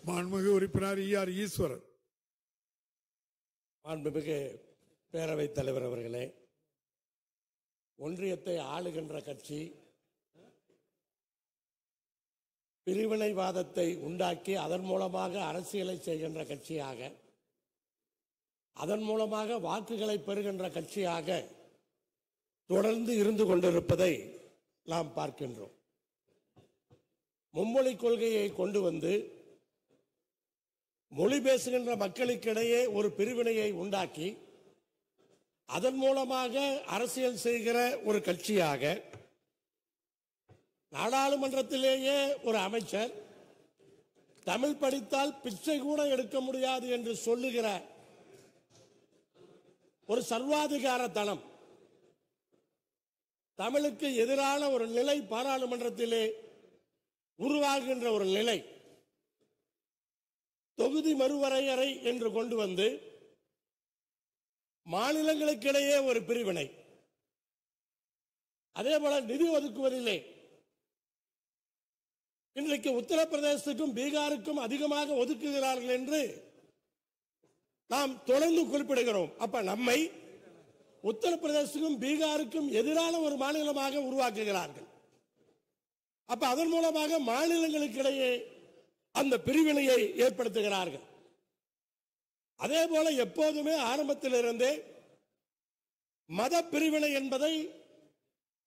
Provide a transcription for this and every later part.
மாண்புமிகு உறுப்பினர் ஈஆர் ஈஸ்வரன். மாண்புமிகு பேரவைத் தலைவர் அவர்களே, ஒன்றியத்தை ஆளுகின்ற கட்சி பிரிவினைவாதத்தை உண்டாக்கி அதன் மூலமாக அரசியலை செய்கின்ற கட்சியாக, அதன் மூலமாக வாக்குகளை பெறுகின்ற கட்சியாக தொடர்ந்து இருந்து கொண்டிருப்பதை நாம் பார்க்கின்றோம். மும்மொழி கொள்கையை கொண்டு வந்து மொழி பேசுகின்ற மக்களுக்கிடையே ஒரு பிரிவினையை உண்டாக்கி அதன் மூலமாக அரசியல் செய்கிற ஒரு கட்சியாக, நாடாளுமன்றத்திலேயே ஒரு அமைச்சர் தமிழ் படித்தால் பிச்சை கூட எடுக்க முடியாது என்று சொல்லுகிற ஒரு சர்வாதிகாரத்தனம், தமிழுக்கு எதிரான ஒரு நிலை பாராளுமன்றத்திலே உருவாகின்ற ஒரு நிலை, தொகுதி மறுவரையறை என்று கொண்டு வந்து மாநிலங்களுக்கிடையே ஒரு பிரிவினை, அதே போல நிதி ஒதுக்குவதில்லை. இன்றைக்கு உத்தரப்பிரதேசத்துக்கும் பீகாருக்கும் அதிகமாக ஒதுக்குகிறார்கள் என்று நாம் தொடர்ந்து குறிப்பிடுகிறோம். அப்ப நம்மை உத்தரப்பிரதேசத்துக்கும் பீகாருக்கும் எதிரான ஒரு மாநிலமாக உருவாக்குகிறார்கள். அப்ப அதன் மூலமாக மாநிலங்களுக்கிடையே அந்த பிரிவினையை ஏற்படுத்துகிறார்கள். அதே போல எப்போதுமே ஆரம்பத்திலிருந்தே மத பிரிவினை என்பதை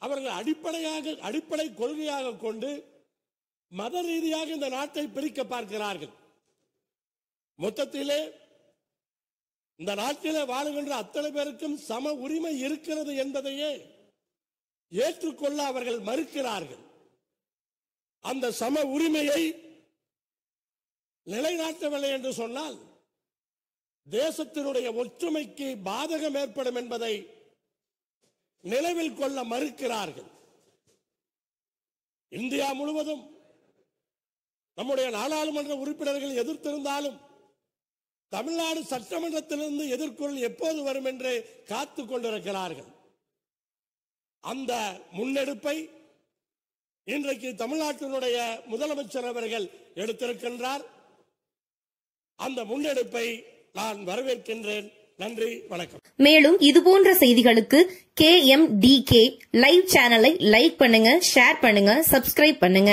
அவர்கள் அடிப்படை கொள்கையாக கொண்டு மத ரீதியாக இந்த நாட்டை பிரிக்க பார்க்கிறார்கள். மொத்தத்திலே இந்த நாட்டிலே வாழுகின்ற அத்தனை பேருக்கும் சம உரிமை இருக்கிறது என்பதையே ஏற்றுக்கொள்ள அவர்கள் மறுக்கிறார்கள். அந்த சம உரிமையை நிலைநாட்டவில்லை என்று சொன்னால் தேசத்தினுடைய ஒற்றுமைக்கு பாதகம் ஏற்படும் என்பதை நினைவில் கொள்ள மறுக்கிறார்கள். இந்தியா முழுவதும் நம்முடைய நாடாளுமன்ற உறுப்பினர்கள் எதிர்த்திருந்தாலும் தமிழ்நாடு சட்டமன்றத்திலிருந்து எதிர்கொள் எப்போது வரும் என்று காத்துக் கொண்டிருக்கிறார்கள். அந்த முன்னெடுப்பை இன்றைக்கு தமிழ்நாட்டினுடைய முதலமைச்சர் அவர்கள் எடுத்திருக்கின்றார். அந்த முன்னெடுப்பை நான் வரவேற்கின்றேன். நன்றி, வணக்கம். மேலும் இதுபோன்ற செய்திகளுக்கு KMDK லைவ் சேனலை லைக் பண்ணுங்க, ஷேர் பண்ணுங்க, சப்ஸ்கிரைப் பண்ணுங்க.